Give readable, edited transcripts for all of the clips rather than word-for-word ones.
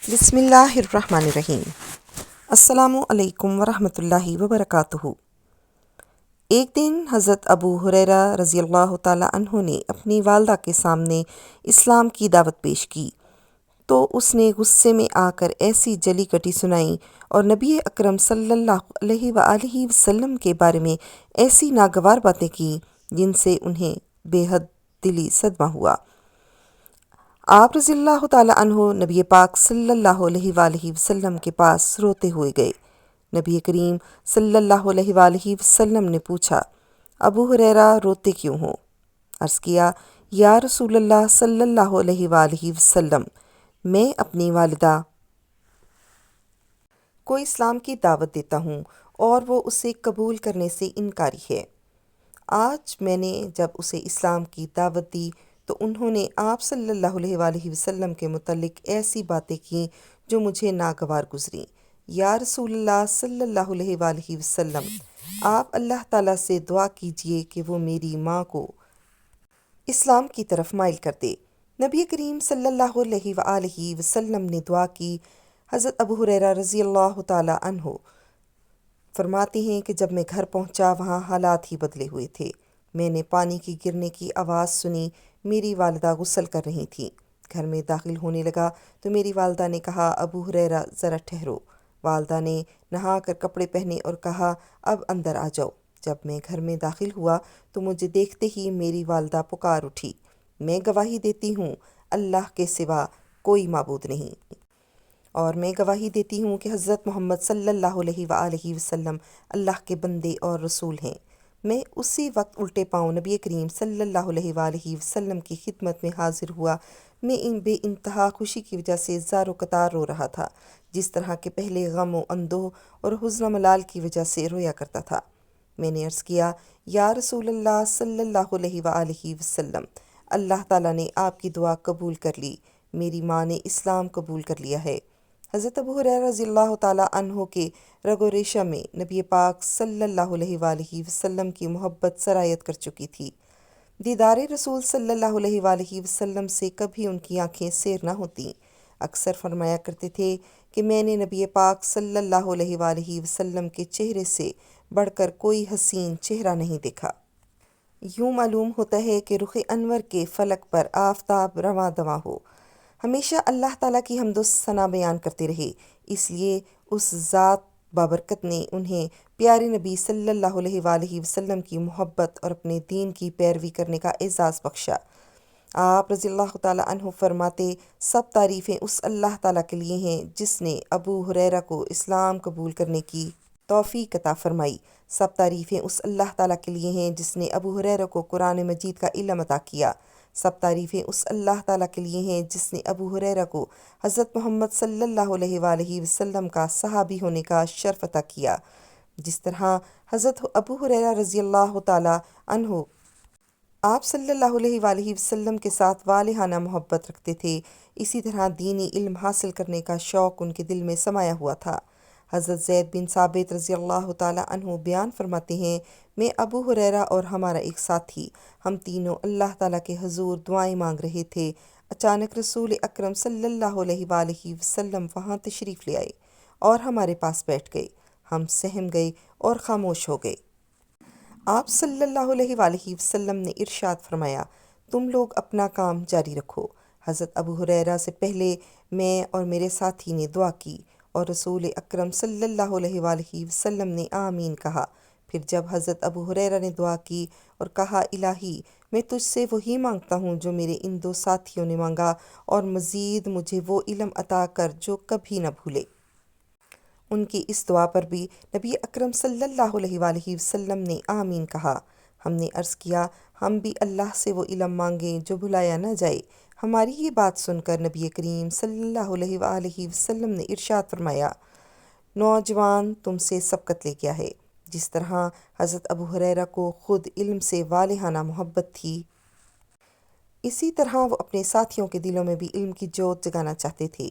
بسم اللہ الرحمن الرحیم۔ السلام علیکم ورحمۃ اللہ وبرکاتہ۔ ایک دن حضرت ابو ہریرہ رضی اللہ تعالیٰ عنہ نے اپنی والدہ کے سامنے اسلام کی دعوت پیش کی تو اس نے غصے میں آ کر ایسی جلی کٹی سنائی اور نبی اکرم صلی اللہ علیہ وآلہ وسلم کے بارے میں ایسی ناگوار باتیں کیں جن سے انہیں بے حد دلی صدمہ ہوا۔ آپ رضی اللہ تعالیٰ عنہ نبی پاک صلی اللہ علیہ وآلہ وسلم کے پاس روتے ہوئے گئے۔ نبی کریم صلی اللہ علیہ وآلہ وسلم نے پوچھا، ابو ہریرہ روتے کیوں ہو؟ عرض کیا، یا رسول اللہ صلی اللہ علیہ وآلہ وسلم، میں اپنی والدہ کو اسلام کی دعوت دیتا ہوں اور وہ اسے قبول کرنے سے انکاری ہے۔ آج میں نے جب اسے اسلام کی دعوت دی تو انہوں نے آپ صلی اللہ علیہ وآلہ وسلم کے متعلق ایسی باتیں کیں جو مجھے ناگوار گزریں۔ یا رسول اللہ صلی اللہ علیہ وآلہ وسلم، آپ اللہ تعالیٰ سے دعا کیجئے کہ وہ میری ماں کو اسلام کی طرف مائل کر دے۔ نبی کریم صلی اللہ علیہ وآلہ وسلم نے دعا کی۔ حضرت ابو ہریرہ رضی اللہ تعالیٰ عنہ فرماتے ہیں کہ جب میں گھر پہنچا وہاں حالات ہی بدلے ہوئے تھے۔ میں نے پانی کی گرنے کی آواز سنی۔ میری والدہ غسل کر رہی تھیں۔ گھر میں داخل ہونے لگا تو میری والدہ نے کہا، ابو ہریرہ ذرا ٹھہرو۔ والدہ نے نہا کر کپڑے پہنے اور کہا، اب اندر آ جاؤ۔ جب میں گھر میں داخل ہوا تو مجھے دیکھتے ہی میری والدہ پکار اٹھی، میں گواہی دیتی ہوں اللہ کے سوا کوئی معبود نہیں، اور میں گواہی دیتی ہوں کہ حضرت محمد صلی اللہ علیہ وآلہ وسلم اللہ کے بندے اور رسول ہیں۔ میں اسی وقت الٹے پاؤں نبی کریم صلی اللہ علیہ وآلہ وسلم کی خدمت میں حاضر ہوا۔ میں ان بے انتہا خوشی کی وجہ سے زار و قطار رو رہا تھا، جس طرح کہ پہلے غم و اندوہ اور حزن و ملال کی وجہ سے رویا کرتا تھا۔ میں نے عرض کیا، یا رسول اللہ صلی اللہ علیہ وآلہ وسلم، اللہ تعالیٰ نے آپ کی دعا قبول کر لی، میری ماں نے اسلام قبول کر لیا ہے۔ حضرت ابو ہریرہ رضی اللہ تعالیٰ عنہ کے رگ و ریشہ میں نبی پاک صلی اللہ علیہ وآلہ وسلم کی محبت سرایت کر چکی تھی۔ دیدار رسول صلی اللہ علیہ وآلہ وسلم سے کبھی ان کی آنکھیں سیر نہ ہوتیں۔ اکثر فرمایا کرتے تھے کہ میں نے نبی پاک صلی اللہ علیہ وآلہ وسلم کے چہرے سے بڑھ کر کوئی حسین چہرہ نہیں دیکھا۔ یوں معلوم ہوتا ہے کہ رخ انور کے فلک پر آفتاب رواں دواں ہو۔ ہمیشہ اللہ تعالیٰ کی حمد و ثنا بیان کرتے رہے، اس لیے اس ذات بابرکت نے انہیں پیارے نبی صلی اللہ علیہ وآلہ وسلم کی محبت اور اپنے دین کی پیروی کرنے کا اعزاز بخشا۔ آپ رضی اللہ تعالیٰ عنہ فرماتے، سب تعریفیں اس اللہ تعالیٰ کے لیے ہیں جس نے ابو ہریرہ کو اسلام قبول کرنے کی توفیق عطا فرمائی۔ سب تعریفیں اس اللہ تعالیٰ کے لیے ہیں جس نے ابو ہریرہ کو قرآن مجید کا علم عطا کیا۔ سب تعریفیں اس اللہ تعالیٰ کے لیے ہیں جس نے ابو ہریرہ کو حضرت محمد صلی اللہ علیہ وآلہ وسلم کا صحابی ہونے کا شرف عطا کیا۔ جس طرح حضرت ابو ہریرہ رضی اللہ تعالیٰ عنہ آپ صلی اللہ علیہ وآلہ وسلم کے ساتھ والہانہ محبت رکھتے تھے، اسی طرح دینی علم حاصل کرنے کا شوق ان کے دل میں سمایا ہوا تھا۔ حضرت زید بن ثابت رضی اللہ تعالیٰ عنہ بیان فرماتے ہیں، میں ابو ہریرہ اور ہمارا ایک ساتھی، ہم تینوں اللہ تعالیٰ کے حضور دعائیں مانگ رہے تھے۔ اچانک رسول اکرم صلی اللہ علیہ وآلہ وسلم وہاں تشریف لے آئے اور ہمارے پاس بیٹھ گئے۔ ہم سہم گئے اور خاموش ہو گئے۔ آپ صلی اللہ علیہ وآلہ وسلم نے ارشاد فرمایا، تم لوگ اپنا کام جاری رکھو۔ حضرت ابو ہریرہ سے پہلے میں اور میرے ساتھی نے دعا کی اور رسول اکرم صلی اللہ علیہ وآلہ وسلم نے آمین کہا۔ پھر جب حضرت ابو ہریرہ نے دعا کی اور کہا، الہی میں تجھ سے وہی مانگتا ہوں جو میرے ان دو ساتھیوں نے مانگا، اور مزید مجھے وہ علم عطا کر جو کبھی نہ بھولے۔ ان کی اس دعا پر بھی نبی اکرم صلی اللہ علیہ وآلہ وسلم نے آمین کہا۔ ہم نے عرض کیا، ہم بھی اللہ سے وہ علم مانگیں جو بھلایا نہ جائے۔ ہماری یہ بات سن کر نبی کریم صلی اللہ علیہ وآلہ وسلم نے ارشاد فرمایا، نوجوان تم سے سبقت لے گیا ہے۔ جس طرح حضرت ابو ہریرہ کو خود علم سے والہانہ محبت تھی، اسی طرح وہ اپنے ساتھیوں کے دلوں میں بھی علم کی جوت جگانا چاہتے تھے۔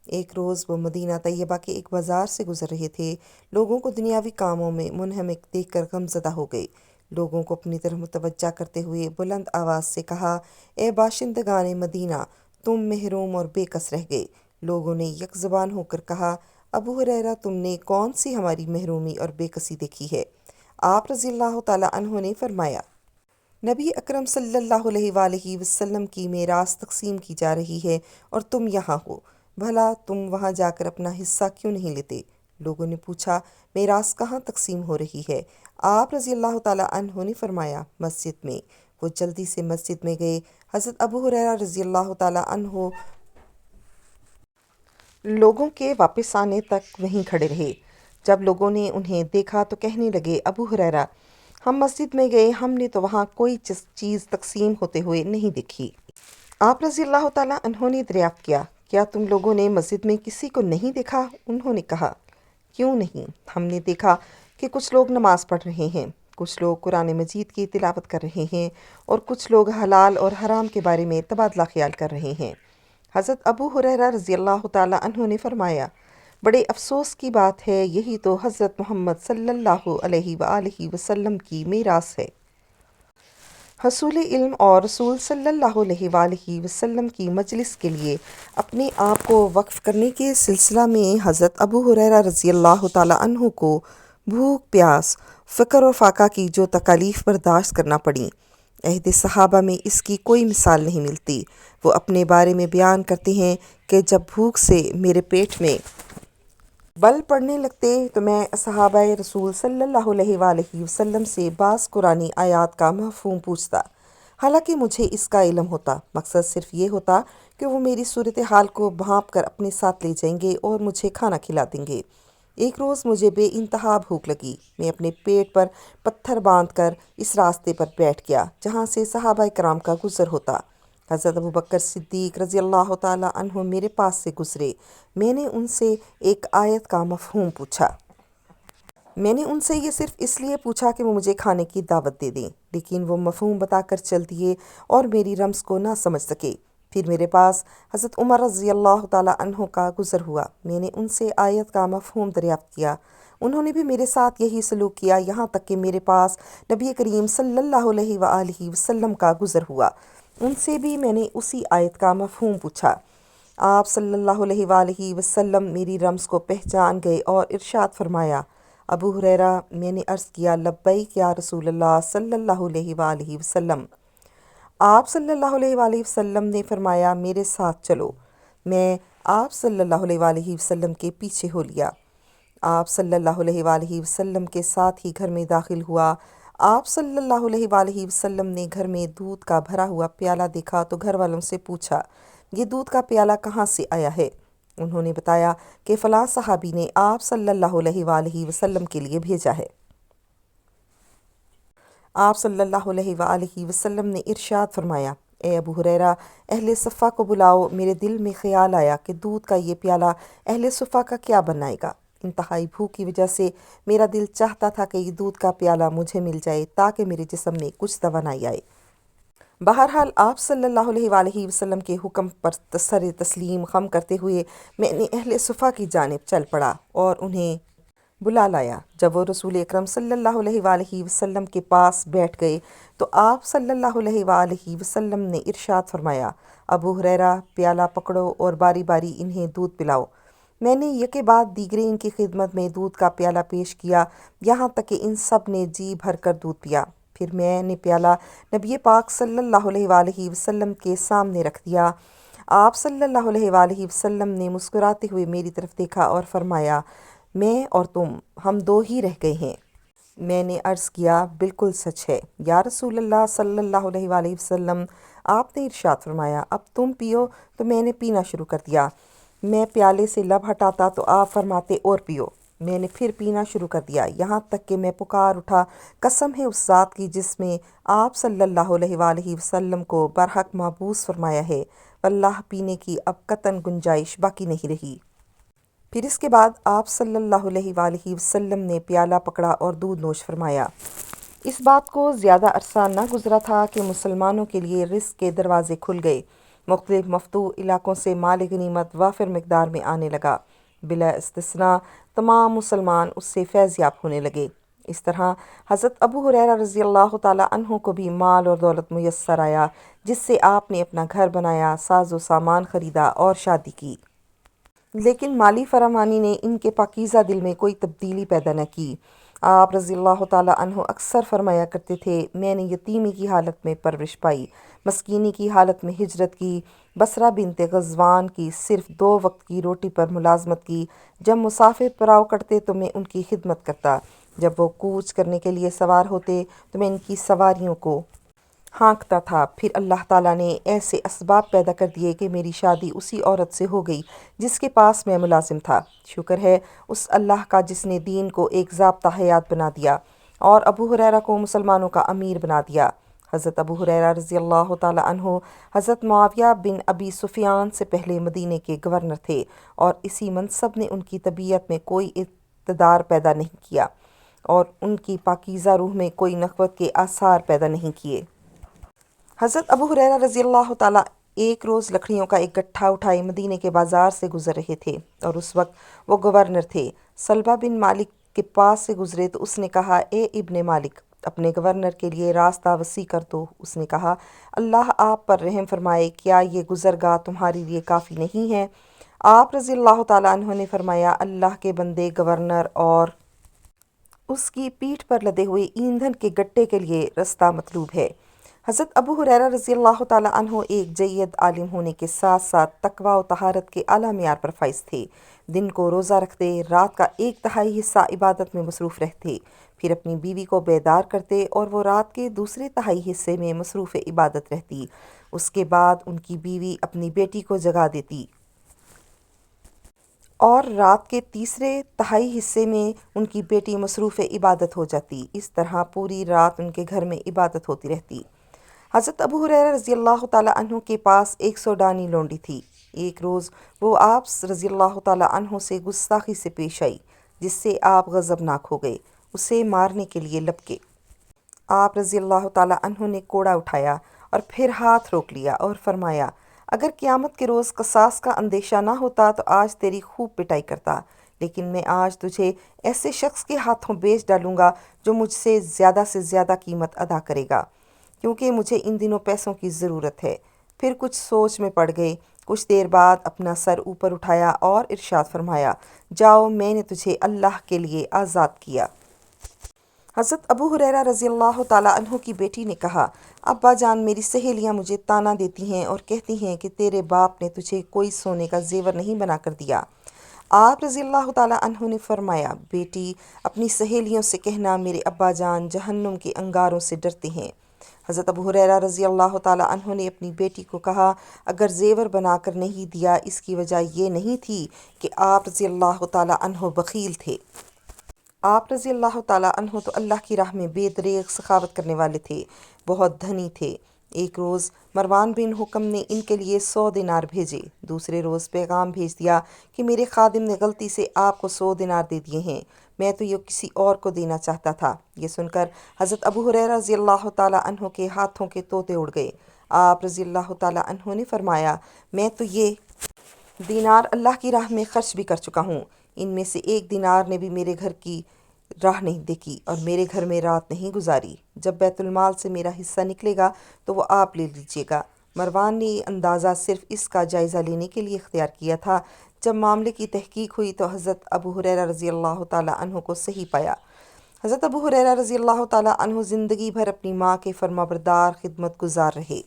ایک روز وہ مدینہ طیبہ کے ایک بازار سے گزر رہے تھے۔ لوگوں کو دنیاوی کاموں میں منہمک دیکھ کر غمزدہ ہو گئے۔ لوگوں کو اپنی طرف متوجہ کرتے ہوئے بلند آواز سے کہا، اے باشندگان مدینہ، تم محروم اور بے کس رہ گئے۔ لوگوں نے یک زبان ہو کر کہا، ابو ہریرہ تم نے کون سی ہماری محرومی اور بے کسی دیکھی ہے؟ آپ رضی اللہ تعالیٰ عنہ نے فرمایا، نبی اکرم صلی اللہ علیہ وآلہ وسلم کی میراث تقسیم کی جا رہی ہے اور تم یہاں ہو، بھلا تم وہاں جا کر اپنا حصہ کیوں نہیں لیتے؟ لوگوں نے پوچھا، میراث کہاں تقسیم ہو رہی ہے؟ آپ رضی اللہ تعالیٰ عنہ نے فرمایا، مسجد میں۔ وہ جلدی سے مسجد میں گئے۔ حضرت ابو ہریرہ رضی اللہ تعالیٰ عنہ لوگوں کے واپس آنے تک وہیں کھڑے رہے۔ جب لوگوں نے انہیں دیکھا تو کہنے لگے، ابو ہریرہ، ہم مسجد میں گئے، ہم نے تو وہاں کوئی چیز تقسیم ہوتے ہوئے نہیں دیکھی۔ آپ رضی اللہ تعالیٰ عنہ نے دریافت کیا، کیا تم لوگوں نے مسجد میں کسی کو نہیں دیکھا؟ انہوں نے کہا، کیوں نہیں، ہم نے دیکھا کہ کچھ لوگ نماز پڑھ رہے ہیں، کچھ لوگ قرآن مجید کی تلاوت کر رہے ہیں اور کچھ لوگ حلال اور حرام کے بارے میں تبادلہ خیال کر رہے ہیں۔ حضرت ابو ہریرہ رضی اللہ تعالیٰ عنہ نے فرمایا، بڑے افسوس کی بات ہے، یہی تو حضرت محمد صلی اللہ علیہ وآلہ وسلم کی میراث ہے۔ حصول علم اور رسول صلی اللہ علیہ وآلہ وسلم کی مجلس کے لیے اپنے آپ کو وقف کرنے کے سلسلہ میں حضرت ابو ہریرہ رضی اللہ تعالیٰ عنہ کو بھوک، پیاس، فقر اور فاقہ کی جو تکالیف برداشت کرنا پڑیں، عہد صحابہ میں اس کی کوئی مثال نہیں ملتی۔ وہ اپنے بارے میں بیان کرتے ہیں کہ جب بھوک سے میرے پیٹ میں بل پڑنے لگتے تو میں صحابہ رسول صلی اللہ علیہ وآلہ وسلم سے بعض قرآنی آیات کا مفہوم پوچھتا، حالانکہ مجھے اس کا علم ہوتا۔ مقصد صرف یہ ہوتا کہ وہ میری صورتحال کو بھانپ کر اپنے ساتھ لے جائیں گے اور مجھے کھانا کھلا دیں گے۔ ایک روز مجھے بے انتہا بھوک لگی۔ میں اپنے پیٹ پر پتھر باندھ کر اس راستے پر بیٹھ گیا جہاں سے صحابہ کرام کا گزر ہوتا۔ حضرت ابوبکر صدیق رضی اللہ تعالیٰ عنہ میرے پاس سے گزرے۔ میں نے ان سے ایک آیت کا مفہوم پوچھا۔ میں نے ان سے یہ صرف اس لیے پوچھا کہ وہ مجھے کھانے کی دعوت دے دیں، لیکن وہ مفہوم بتا کر چل دیے اور میری رمز کو نہ سمجھ سکے۔ پھر میرے پاس حضرت عمر رضی اللہ تعالیٰ عنہ کا گزر ہوا۔ میں نے ان سے آیت کا مفہوم دریافت کیا۔ انہوں نے بھی میرے ساتھ یہی سلوک کیا، یہاں تک کہ میرے پاس نبی کریم صلی اللہ علیہ وآلہ وسلم کا گزر ہوا۔ ان سے بھی میں نے اسی آیت کا مفہوم پوچھا۔ آپ صلی اللہ علیہ وآلہ وسلم میری رمز کو پہچان گئے اور ارشاد فرمایا، ابو ہریرہ، میں نے عرض کیا، لبیک یا رسول اللہ صلی اللہ علیہ وآلہ وسلم۔ آپ صلی اللہ علیہ وآلہ وسلم نے فرمایا، میرے ساتھ چلو۔ میں آپ صلی اللہ علیہ وآلہ وسلم کے پیچھے ہو لیا۔ آپ صلی اللہ علیہ وآلہ وسلم کے ساتھ ہی گھر میں داخل ہوا۔ آپ صلی اللہ علیہ وآلہ وسلم نے گھر میں دودھ کا بھرا ہوا پیالہ دیکھا تو گھر والوں سے پوچھا، یہ دودھ کا پیالہ کہاں سے آیا ہے؟ انہوں نے بتایا کہ فلاں صحابی نے آپ صلی اللہ علیہ وآلہ وسلم کے لیے بھیجا ہے۔ آپ صلی اللہ علیہ وآلہ وسلم نے ارشاد فرمایا، اے ابو ہریرہ، اہل صفہ کو بلاؤ۔ میرے دل میں خیال آیا کہ دودھ کا یہ پیالہ اہل صفہ کا کیا بنائے گا۔ انتہائی بھوک کی وجہ سے میرا دل چاہتا تھا کہ یہ دودھ کا پیالہ مجھے مل جائے تاکہ میرے جسم میں کچھ توانائی آئے۔ بہرحال آپ صلی اللہ علیہ وآلہ وسلم کے حکم پر سر تسلیم خم کرتے ہوئے میں نے اہل صفہ کی جانب چل پڑا اور انہیں بلا لایا۔ جب وہ رسول اکرم صلی اللہ علیہ وآلہ وسلم کے پاس بیٹھ گئے تو آپ صلی اللہ علیہ وآلہ وسلم نے ارشاد فرمایا، ابو ہریرہ، پیالہ پکڑو اور باری باری انہیں دودھ پلاؤ۔ میں نے یکے بعد دیگرے ان کی خدمت میں دودھ کا پیالہ پیش کیا، یہاں تک کہ ان سب نے جی بھر کر دودھ پیا۔ پھر میں نے پیالہ نبی پاک صلی اللہ علیہ وآلہ وسلم کے سامنے رکھ دیا۔ آپ صلی اللہ علیہ وآلہ وسلم نے مسکراتے ہوئے میری طرف دیکھا اور فرمایا، میں اور تم، ہم دو ہی رہ گئے ہیں۔ میں نے عرض کیا، بالکل سچ ہے یا رسول اللہ صلی اللہ علیہ وآلہ وسلم۔ آپ نے ارشاد فرمایا، اب تم پیو، تو میں نے پینا شروع کر دیا۔ میں پیالے سے لب ہٹاتا تو آپ فرماتے، اور پیو۔ میں نے پھر پینا شروع کر دیا، یہاں تک کہ میں پکار اٹھا، قسم ہے اس ذات کی جس میں آپ صلی اللہ علیہ وآلہ وسلم کو برحق محبوس فرمایا ہے، واللہ پینے کی اب قطعاً گنجائش باقی نہیں رہی۔ پھر اس کے بعد آپ صلی اللہ علیہ وآلہ وسلم نے پیالہ پکڑا اور دودھ نوش فرمایا۔ اس بات کو زیادہ عرصہ نہ گزرا تھا کہ مسلمانوں کے لیے رزق کے دروازے کھل گئے۔ مختلف مفتوح علاقوں سے مال غنیمت وافر مقدار میں آنے لگا۔ بلا استثناء تمام مسلمان اس سے فیض یاب ہونے لگے۔ اس طرح حضرت ابو ہریرہ رضی اللہ تعالیٰ عنہ کو بھی مال اور دولت میسر آیا، جس سے آپ نے اپنا گھر بنایا، ساز و سامان خریدا اور شادی کی۔ لیکن مالی فراوانی نے ان کے پاکیزہ دل میں کوئی تبدیلی پیدا نہ کی۔ آپ رضی اللہ تعالیٰ عنہ اکثر فرمایا کرتے تھے، میں نے یتیمی کی حالت میں پرورش پائی، مسکینی کی حالت میں ہجرت کی، بصرہ بنت غزوان کی صرف 2 وقت کی روٹی پر ملازمت کی، جب مسافر پڑاؤ کرتے تو میں ان کی خدمت کرتا، جب وہ کوچ کرنے کے لیے سوار ہوتے تو میں ان کی سواریوں کو ہانکتا تھا۔ پھر اللہ تعالیٰ نے ایسے اسباب پیدا کر دیے کہ میری شادی اسی عورت سے ہو گئی جس کے پاس میں ملازم تھا۔ شکر ہے اس اللہ کا جس نے دین کو ایک ضابطہ حیات بنا دیا اور ابو ہریرہ کو مسلمانوں کا امیر بنا دیا۔ حضرت ابو ہریرہ رضی اللہ تعالیٰ عنہ حضرت معاویہ بن ابی سفیان سے پہلے مدینے کے گورنر تھے، اور اسی منصب نے ان کی طبیعت میں کوئی اقتدار پیدا نہیں کیا اور ان کی پاکیزہ روح میں کوئی نخوت کے آثار پیدا نہیں کیے۔ حضرت ابو ہریرہ رضی اللہ تعالیٰ ایک روز لکڑیوں کا ایک گٹھا اٹھائے مدینے کے بازار سے گزر رہے تھے، اور اس وقت وہ گورنر تھے۔ سلبہ بن مالک کے پاس سے گزرے تو اس نے کہا، اے ابن مالک، اپنے گورنر کے لیے راستہ وسیع کر دو۔ اس نے کہا، اللہ آپ پر رحم فرمائے، کیا یہ گزرگاہ تمہارے لیے کافی نہیں ہے؟ آپ رضی اللہ تعالیٰ عنہ نے فرمایا، اللہ کے بندے، گورنر اور اس کی پیٹھ پر لدے ہوئے ایندھن کے گٹے کے لیے رستہ مطلوب ہے۔ حضرت ابو ہریرہ رضی اللہ تعالیٰ عنہ ایک جید عالم ہونے کے ساتھ ساتھ تقویٰ و طہارت کے اعلیٰ معیار پر فائز تھے۔ دن کو روزہ رکھتے، رات کا 1/3 حصہ عبادت میں مصروف رہتے، پھر اپنی بیوی کو بیدار کرتے اور وہ رات کے دوسرے تہائی حصے میں مصروف عبادت رہتی۔ اس کے بعد ان کی بیوی اپنی بیٹی کو جگا دیتی اور رات کے تیسرے تہائی حصے میں ان کی بیٹی مصروف عبادت ہو جاتی۔ اس طرح پوری رات ان کے گھر میں عبادت ہوتی رہتی۔ حضرت ابو ہریرہ رضی اللہ تعالیٰ عنہ کے پاس ایک سوڈانی لونڈی تھی۔ ایک روز وہ آپ رضی اللہ تعالیٰ عنہ سے گستاخی سے پیش آئی، جس سے آپ غضبناک ہو گئے، اسے مارنے کے لیے لپکے۔ آپ رضی اللہ تعالیٰ عنہ نے کوڑا اٹھایا اور پھر ہاتھ روک لیا اور فرمایا، اگر قیامت کے روز قصاص کا اندیشہ نہ ہوتا تو آج تیری خوب پٹائی کرتا، لیکن میں آج تجھے ایسے شخص کے ہاتھوں بیچ ڈالوں گا جو مجھ سے زیادہ قیمت ادا کرے گا، کیونکہ مجھے ان دنوں پیسوں کی ضرورت ہے۔ پھر کچھ سوچ میں پڑ گئے۔ کچھ دیر بعد اپنا سر اوپر اٹھایا اور ارشاد فرمایا، جاؤ، میں نے تجھے اللہ کے لیے آزاد کیا۔ حضرت ابو ہریرہ رضی اللہ تعالیٰ عنہ کی بیٹی نے کہا، ابا جان، میری سہیلیاں مجھے طعنہ دیتی ہیں اور کہتی ہیں کہ تیرے باپ نے تجھے کوئی سونے کا زیور نہیں بنا کر دیا۔ آپ رضی اللہ تعالیٰ عنہ نے فرمایا، بیٹی، اپنی سہیلیوں سے کہنا میرے ابا جان جہنم کے انگاروں سے ڈرتے ہیں۔ حضرت ابو ہریرہ رضی اللہ تعالیٰ عنہ نے اپنی بیٹی کو کہا، اگر زیور بنا کر نہیں دیا، اس کی وجہ یہ نہیں تھی کہ آپ رضی اللہ تعالیٰ عنہ بخیل تھے۔ آپ رضی اللہ تعالیٰ عنہ تو اللہ کی راہ میں بے دریغ سخاوت کرنے والے تھے، بہت دھنی تھے۔ ایک روز مروان بن حکم نے ان کے لیے 100 دینار بھیجے۔ دوسرے روز پیغام بھیج دیا کہ میرے خادم نے غلطی سے آپ کو 100 دینار دے دیے ہیں، میں تو یہ کسی اور کو دینا چاہتا تھا۔ یہ سن کر حضرت ابو ہریرہ رضی اللہ تعالیٰ عنہ کے ہاتھوں کے طوطے اڑ گئے۔ آپ رضی اللہ تعالیٰ عنہ نے فرمایا، میں تو یہ دینار اللہ کی راہ میں خرچ بھی کر چکا ہوں، ان میں سے 1 دینار نے بھی میرے گھر کی راہ نہیں دیکھی اور میرے گھر میں رات نہیں گزاری۔ جب بیت المال سے میرا حصہ نکلے گا تو وہ آپ لے لیجیے گا۔ مروان نے یہ اندازہ صرف اس کا جائزہ لینے کے لیے اختیار کیا تھا۔ جب معاملے کی تحقیق ہوئی تو حضرت ابو ہریرہ رضی اللہ تعالیٰ عنہ کو صحیح پایا۔ حضرت ابو ہریرہ رضی اللہ تعالیٰ عنہ زندگی بھر اپنی ماں کے فرمانبردار خدمت گزار رہے۔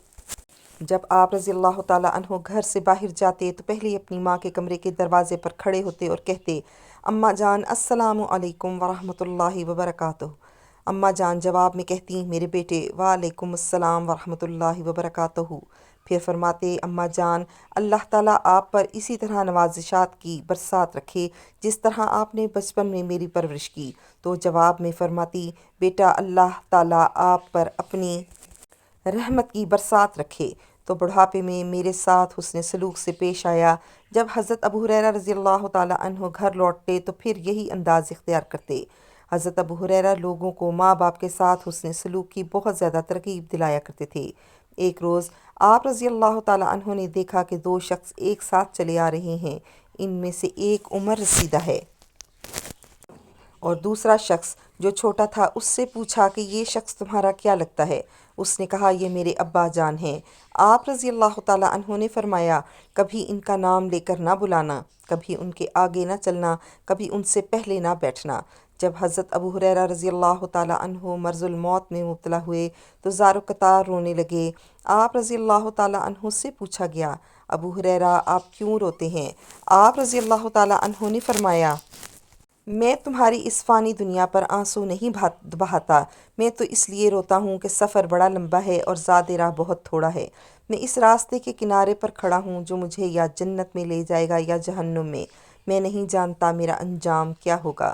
جب آپ رضی اللہ تعالیٰ عنہ گھر سے باہر جاتے تو پہلے اپنی ماں کے کمرے کے دروازے پر کھڑے ہوتے اور کہتے، اماں جان، السلام علیکم ورحمۃ اللہ وبرکاتہ۔ اماں جان جواب میں کہتی، میرے بیٹے، وعلیکم السلام ورحمۃ اللہ وبرکاتہ۔ پھر فرماتے، اماں جان، اللہ تعالیٰ آپ پر اسی طرح نوازشات کی برسات رکھے جس طرح آپ نے بچپن میں میری پرورش کی۔ تو جواب میں فرماتی، بیٹا، اللہ تعالیٰ آپ پر اپنی رحمت کی برسات رکھے۔ تو بڑھاپے میں میرے ساتھ حسن سلوک سے پیش آیا۔ جب حضرت ابو ہریرہ رضی اللہ تعالیٰ عنہ گھر لوٹتے تو پھر یہی انداز اختیار کرتے۔ حضرت ابو ہریرہ لوگوں کو ماں باپ کے ساتھ حسن سلوک کی بہت زیادہ ترغیب دلایا کرتے تھے۔ ایک روز آپ رضی اللہ تعالیٰ عنہ نے دیکھا کہ 2 شخص ایک ساتھ چلے آ رہے ہیں، ان میں سے ایک عمر رسیدہ ہے اور دوسرا شخص جو چھوٹا تھا اس سے پوچھا کہ یہ شخص تمہارا کیا لگتا ہے؟ اس نے کہا یہ میرے ابا جان ہیں۔ آپ رضی اللہ تعالیٰ عنہ نے فرمایا کبھی ان کا نام لے کر نہ بلانا، کبھی ان کے آگے نہ چلنا، کبھی ان سے پہلے نہ بیٹھنا۔ جب حضرت ابو ہریرہ رضی اللہ تعالیٰ عنہ مرض الموت میں مبتلا ہوئے تو زار و قطار رونے لگے۔ آپ رضی اللہ تعالیٰ عنہ سے پوچھا گیا ابو ہریرہ آپ کیوں روتے ہیں؟ آپ رضی اللہ تعالیٰ عنہ نے فرمایا میں تمہاری اس فانی دنیا پر آنسو نہیں بہاتا، میں تو اس لیے روتا ہوں کہ سفر بڑا لمبا ہے اور زاد راہ بہت تھوڑا ہے۔ میں اس راستے کے کنارے پر کھڑا ہوں جو مجھے یا جنت میں لے جائے گا یا جہنم میں، میں نہیں جانتا میرا انجام کیا ہوگا۔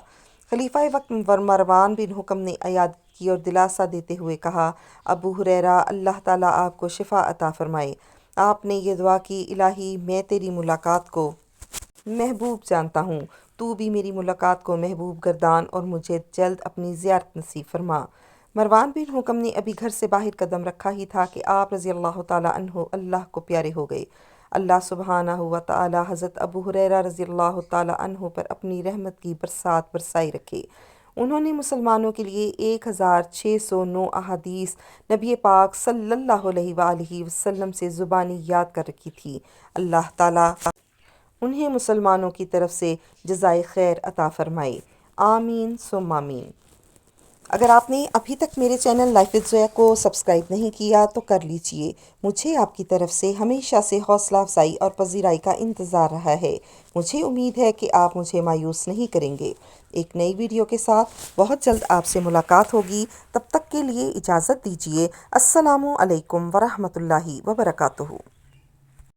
خلیفہ وقت مروان بن حکم نے عیادت کی اور دلاسا دیتے ہوئے کہا ابو ہریرہ اللہ تعالیٰ آپ کو شفا عطا فرمائے۔ آپ نے یہ دعا کی الہی میں تیری ملاقات کو محبوب جانتا ہوں، تو بھی میری ملاقات کو محبوب گردان اور مجھے جلد اپنی زیارت نصیب فرما۔ مروان بن حکم نے ابھی گھر سے باہر قدم رکھا ہی تھا کہ آپ رضی اللہ تعالیٰ عنہ اللہ کو پیارے ہو گئے۔ اللہ سبحانہ و تعالیٰ حضرت ابو ہریرہ رضی اللہ تعالیٰ عنہ پر اپنی رحمت کی برسات برسائی رکھے۔ انہوں نے مسلمانوں کے لیے 1609 احادیث نبی پاک صلی اللہ علیہ وآلہ وسلم سے زبانی یاد کر رکھی تھی۔ اللہ تعالیٰ انہیں مسلمانوں کی طرف سے جزائے خیر عطا فرمائے، آمین ثم آمین۔ اگر آپ نے ابھی تک میرے چینل لائف وتھ زویا کو سبسکرائب نہیں کیا تو کر لیجئے، مجھے آپ کی طرف سے ہمیشہ سے حوصلہ افزائی اور پذیرائی کا انتظار رہا ہے۔ مجھے امید ہے کہ آپ مجھے مایوس نہیں کریں گے۔ ایک نئی ویڈیو کے ساتھ بہت جلد آپ سے ملاقات ہوگی، تب تک کے لیے اجازت دیجیے۔ السلام علیکم ورحمۃ اللہ وبرکاتہ۔